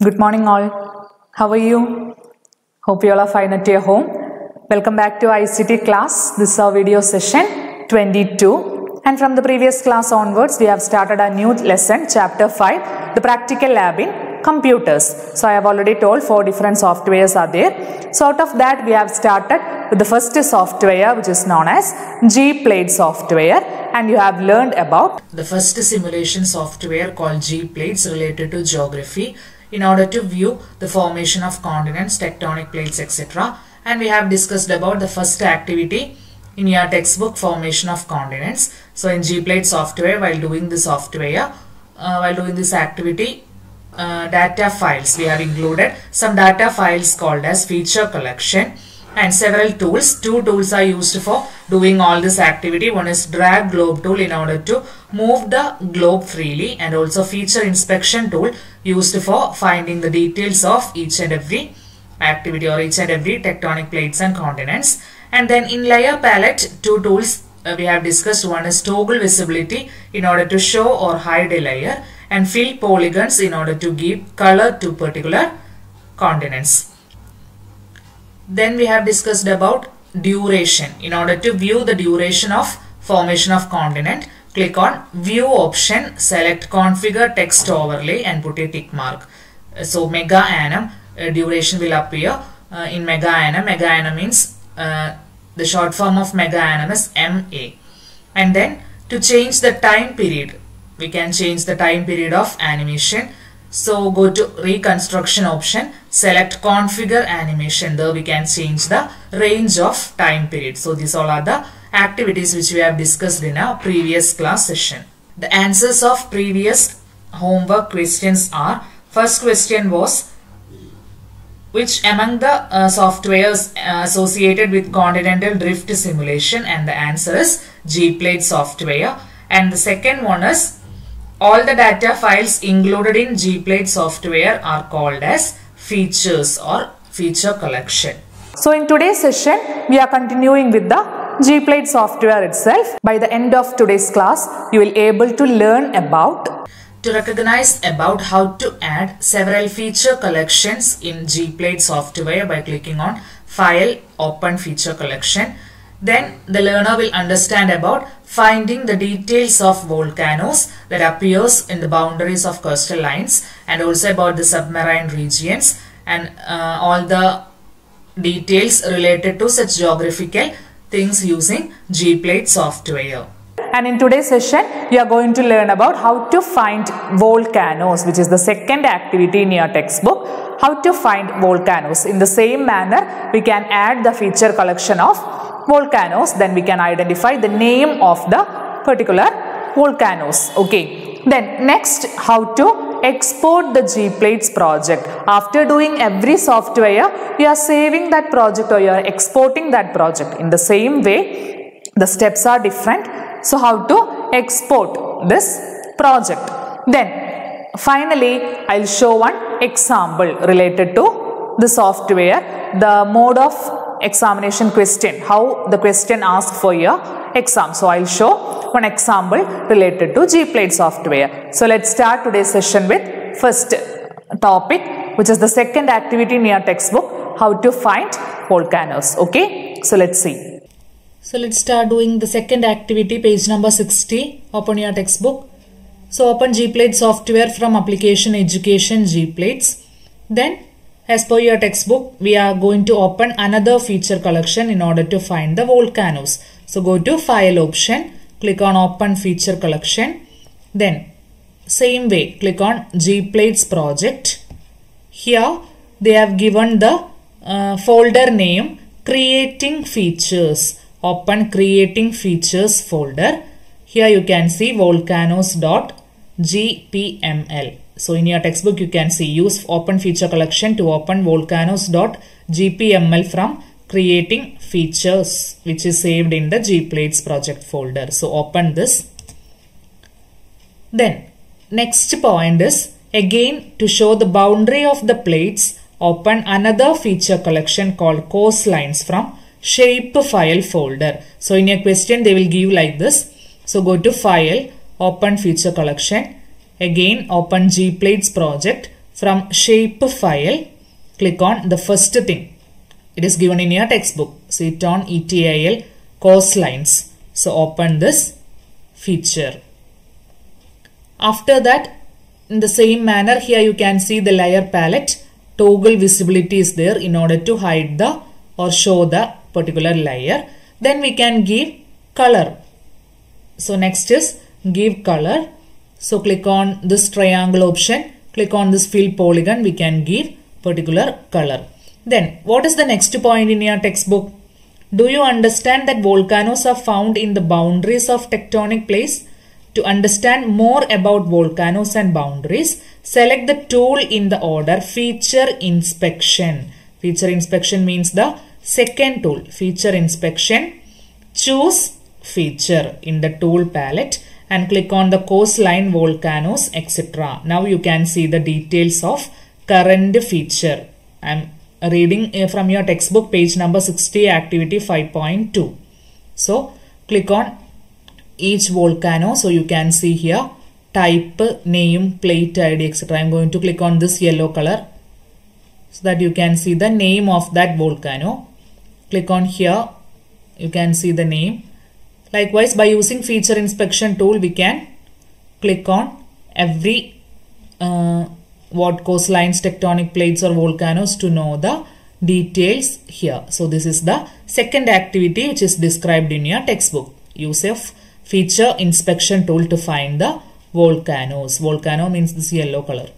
Good morning all. How are you? Hope you all are fine at your home. Welcome back to ICT class. This is our video session 22. And from the previous class onwards, we have started a new lesson, chapter 5, the practical lab in computers. So I have already told 4 different softwares are there. So out of that, we have started with the first software, which is known as G-Plate software. And you have learned about the first simulation software called G-Plates related to geography in order to view the formation of continents, tectonic plates, etc. And we have discussed about the first activity in your textbook, formation of continents. So in G-Plate software, while doing this activity, data files, we have included some data files called as feature collection and several tools. 2 tools are used for doing all this activity. One is drag globe tool in order to move the globe freely, and also feature inspection tool used for finding the details of each and every activity or each and every tectonic plates and continents. And then in layer palette, 2 tools we have discussed. One is toggle visibility in order to show or hide a layer, and fill polygons in order to give color to particular continents. Then we have discussed about duration. In order to view the duration of formation of continent, click on view option, select configure text overlay and put a tick mark. So mega annum duration will appear in mega annum. Mega annum means the short form of mega annum is MA. And then to change the time period, we can change the time period of animation. So go to reconstruction option, select configure animation. There we can change the range of time period. So these all are the activities which we have discussed in our previous class session. The answers of previous homework questions are: first question was, which among the softwares associated with continental drift simulation, and the answer is G-Plate software. And the second one is, all the data files included in G-Plate software are called as features or feature collection. So in today's session, we are continuing with the G-Plate software itself. By the end of today's class, you will be able to learn about to recognize about how to add several feature collections in G-Plate software by clicking on File, Open Feature Collection. Then the learner will understand about finding the details of volcanoes that appears in the boundaries of coastal lines, and also about the submarine regions and all the details related to such geographical things using G-Plate software. And in today's session, we are going to learn about how to find volcanoes, which is the second activity in your textbook. How to find volcanoes. In the same manner, we can add the feature collection of volcanoes. Then we can identify the name of the particular volcanoes. Okay. Then next, how to export the G-Plates project. After doing every software, you are saving that project or you are exporting that project. In the same way, the steps are different. So how to export this project. Then finally, I'll show one example related to the software, the mode of examination question, how the question asks for your exam. So I'll show one example related to G-Plate software. So let's start today's session with first topic, which is the second activity in your textbook, how to find volcanoes. Okay, so let's see. So let's start doing the second activity, page number 60. Open your textbook. So open G-Plate software from application education G-Plates. Then as per your textbook, we are going to open another feature collection in order to find the volcanoes. So go to file option, click on open feature collection. Then same way, click on G-Plates project. Here they have given the folder name creating features. Open creating features folder. Here you can see volcanoes.gpml. So in your textbook you can see use open feature collection to open volcanoes.gpml from creating features, which is saved in the G-Plates project folder. So open this. Then next point is, again to show the boundary of the plates, open another feature collection called coastlines from shapefile folder. So in a question they will give like this. So go to file, open feature collection, again open G-Plates project, from shape file, click on the first thing. It is given in your textbook. Seton ETIL coastlines. So open this feature. After that, in the same manner, here you can see the layer palette. Toggle visibility is there in order to hide the or show the particular layer. Then we can give color. So next is give color. So click on this triangle option. Click on this fill polygon. We can give particular color. Then what is the next point in your textbook? Do you understand that volcanoes are found in the boundaries of tectonic plates? To understand more about volcanoes and boundaries, select the tool in the order Feature Inspection. Feature Inspection means the second tool. Feature Inspection. Choose Feature in the tool palette and click on the coastline, volcanoes, etc. Now you can see the details of current feature. I am reading from your textbook, page number 60, activity 5.2. So click on each volcano. So you can see here type, name, plate ID, etc. I am going to click on this yellow color so that you can see the name of that volcano. Click on here. You can see the name. Likewise, by using feature inspection tool, we can click on every what coastlines, tectonic plates or volcanoes to know the details here. So this is the second activity which is described in your textbook. Use of feature inspection tool to find the volcanoes. Volcano means this yellow color.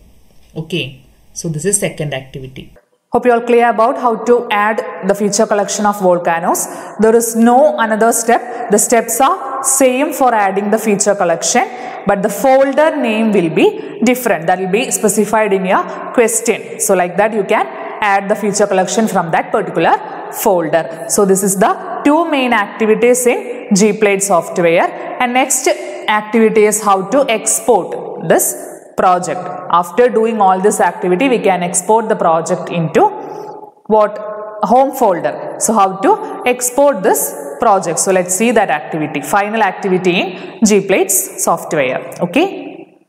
Okay. So this is second activity. Hope you are clear about how to add the feature collection of volcanoes. There is no another step. The steps are same for adding the feature collection, but the folder name will be different. That will be specified in your question. So like that you can add the feature collection from that particular folder. So this is the two main activities in Gplate software. And next activity is how to export this project. After doing all this activity, we can export the project into what? Home folder. So how to export this project? So let's see that activity. Final activity in Gplate's software. Okay.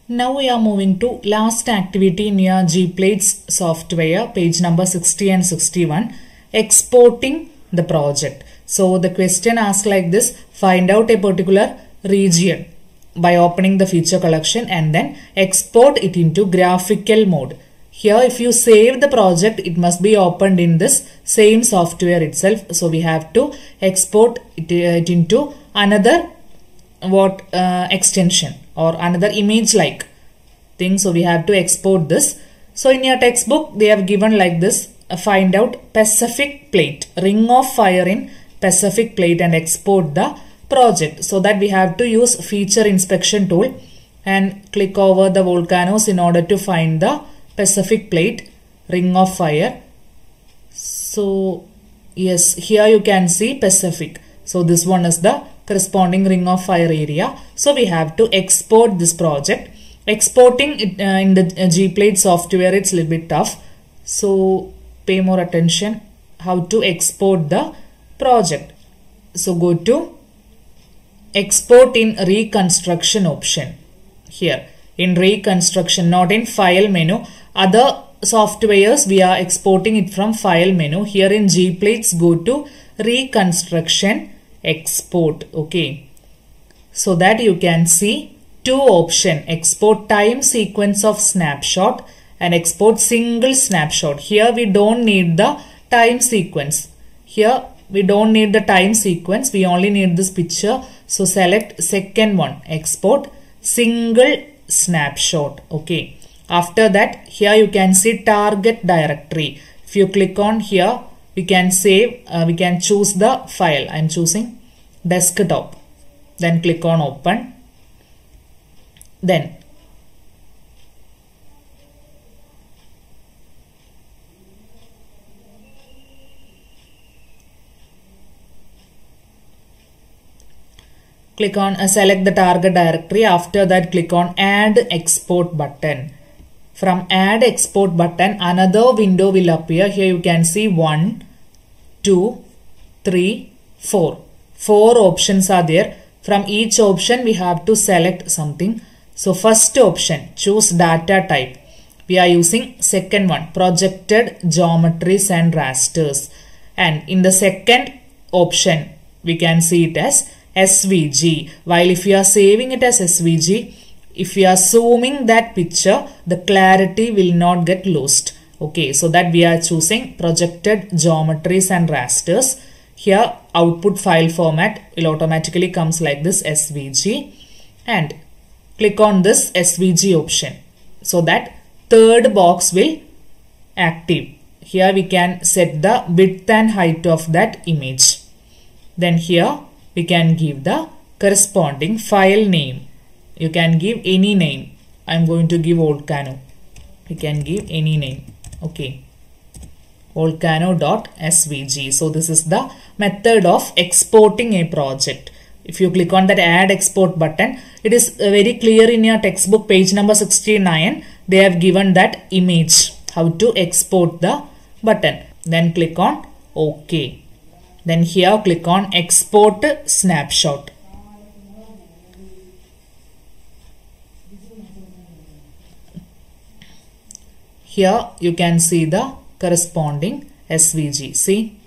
Now we are moving to last activity in your Gplate's software, page number 60 and 61, exporting the project. So the question asks like this: find out a particular region by opening the feature collection and then export it into graphical mode. Here if you save the project, it must be opened in this same software itself. So we have to export it into another extension or another image like thing. So we have to export this. So in your textbook they have given like this: find out Pacific plate, ring of fire in Pacific plate and export the project. So that we have to use feature inspection tool and click over the volcanoes in order to find the Pacific plate, ring of fire. So yes, here you can see Pacific. So this one is the corresponding ring of fire area. So we have to export this project. Exporting it in the Gplate software, it's a little bit tough. So pay more attention how to export the project. So go to export in reconstruction option. Here in reconstruction, not in file menu. Other softwares we are exporting it from file menu. Here in Gplates, go to reconstruction, export. Okay. So that you can see two options: export time sequence of snapshot and export single snapshot. Here we don't need the time sequence. Here we don't need the time sequence. We only need this picture. So select second one, export single snapshot. Okay. After that, here you can see target directory. If you click on here, we can save, we can choose the file. I am choosing desktop. Then click on open. Then click on select the target directory. After that, click on add export button. From add export button, another window will appear. Here you can see 1, 2, 3, 4. 4 options are there. From each option we have to select something. So first option, choose data type. We are using second one, projected geometries and rasters. And in the second option, we can see it as SVG. While if you are saving it as SVG, if you are zooming that picture, the clarity will not get lost. Okay, so that we are choosing projected geometries and rasters. Here output file format will automatically comes like this, SVG, and click on this SVG option so that third box will active. Here we can set the width and height of that image. Then here we can give the corresponding file name. You can give any name. I am going to give Volcano. We can give any name. Okay. Volcano.svg. So this is the method of exporting a project. If you click on that add export button, it is very clear in your textbook page number 69. They have given that image, how to export the button. Then click on OK. Then here click on export snapshot. Here you can see the corresponding SVG. See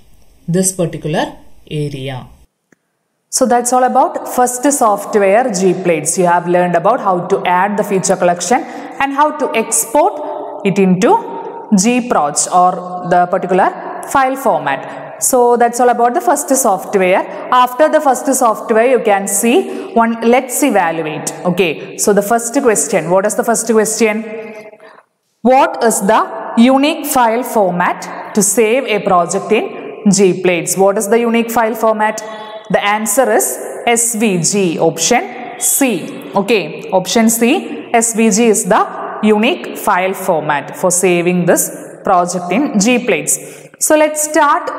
this particular area. So that's all about first software Gplates. You have learned about how to add the feature collection and how to export it into Gproj or the particular file format. So that's all about the first software. After the first software, you can see one let's evaluate. Okay, so the first question, what is the first question? What is the unique file format to save a project in Gplates? What is the unique file format? The answer is SVG, option C. Okay, option C, SVG is the unique file format for saving this project in Gplates. So let's start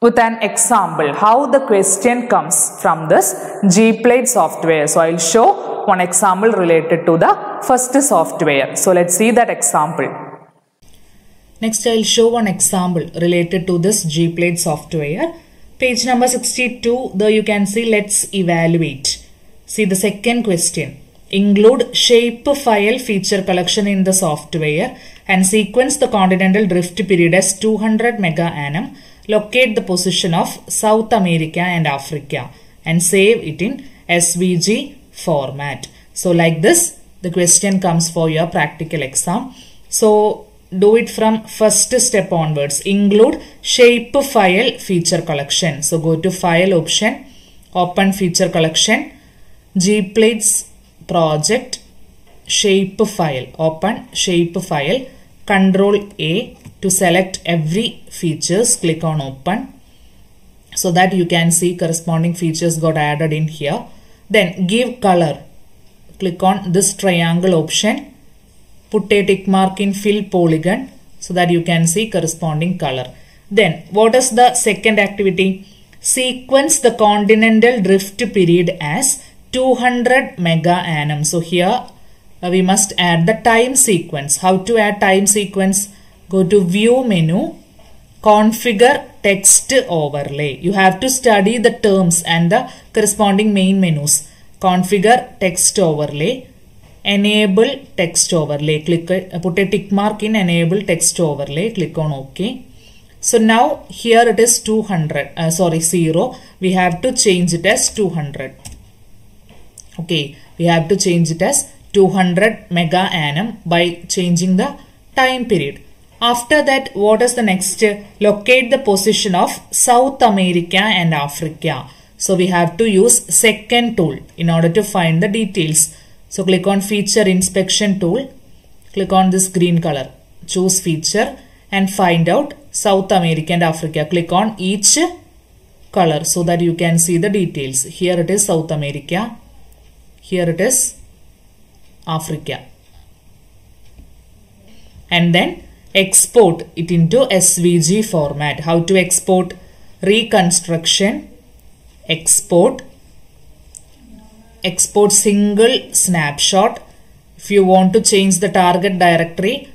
with an example how the question comes from this Gplate software. So I'll show one example related to the first software. So let's see that example. Next I'll show one example related to this Gplate software. Page number 62, there you can see let's evaluate. See the second question. Include shapefile feature collection in the software and sequence the continental drift period as 200 mega annum. Locate the position of South America and Africa and save it in SVG format. So like this, the question comes for your practical exam. So do it from first step onwards. Include shapefile feature collection. So go to file option, open feature collection, Gplates project, shapefile, open shapefile, Control A to select every features, click on open so that you can see corresponding features got added in here. Then give color, click on this triangle option, put a tick mark in fill polygon so that you can see corresponding color. Then what is the second activity? Sequence the continental drift period as 200 mega annum. So here we must add the time sequence. How to add time sequence? Go to view menu, configure text overlay. You have to study the terms and the corresponding main menus. Configure text overlay, enable text overlay. Put a tick mark in enable text overlay. Click on OK. So now here it is 0. We have to change it as 200. Okay, we have to change it as 200 mega annum by changing the time period. After that, what is the next? Locate the position of South America and Africa. So we have to use second tool in order to find the details. So click on feature inspection tool. Click on this green color. Choose feature and find out South America and Africa. Click on each color so that you can see the details. Here it is South America. Here it is Africa. And then export it into SVG format. How to export? Reconstruction, export single snapshot. If you want to change the target directory,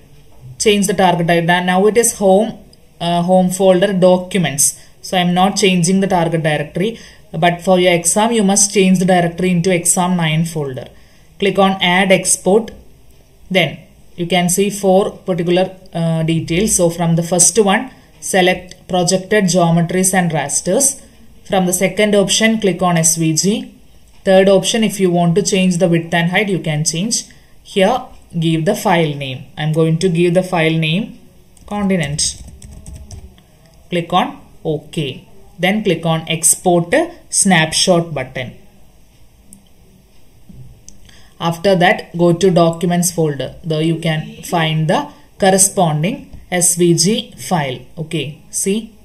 change the target directory. Now it is home folder documents. So I am not changing the target directory, but for your exam you must change the directory into exam 9 folder. Click on add export. Then you can see 4 particular details. So from the first one, select projected geometries and rasters. From the second option, click on SVG. Third option, if you want to change the width and height, you can change. Here, give the file name. I am going to give the file name Continent. Click on OK. Then click on Export Snapshot button. After that, go to Documents folder. There you can find the corresponding SVG file. Okay, see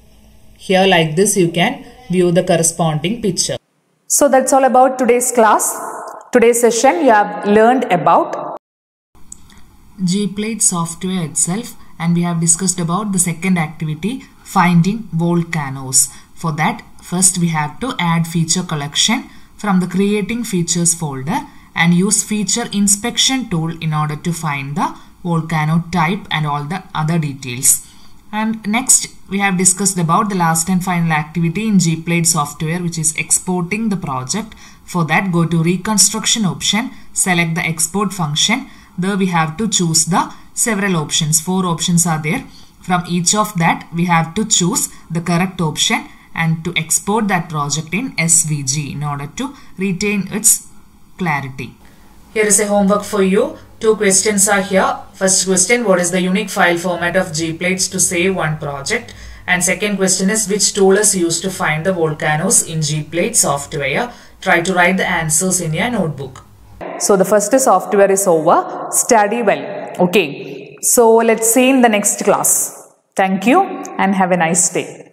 here like this you can view the corresponding picture. So that's all about today's class. Today's session you have learned about Gplate software itself, and we have discussed about the second activity, finding volcanoes. For that, first we have to add feature collection from the creating features folder and use feature inspection tool in order to find the volcano type and all the other details. And next we have discussed about the last and final activity in Gplate software, which is exporting the project. For that, go to reconstruction option, select the export function. There we have to choose the several options. 4 options are there. From each of that we have to choose the correct option and to export that project in SVG in order to retain its clarity. Here is a homework for you. 2 questions are here. First question, what is the unique file format of Gplates to save one project? And second question is, which tool is used to find the volcanoes in Gplate software? Try to write the answers in your notebook. So the first software is over. Study well. Okay. So let's see in the next class. Thank you and have a nice day.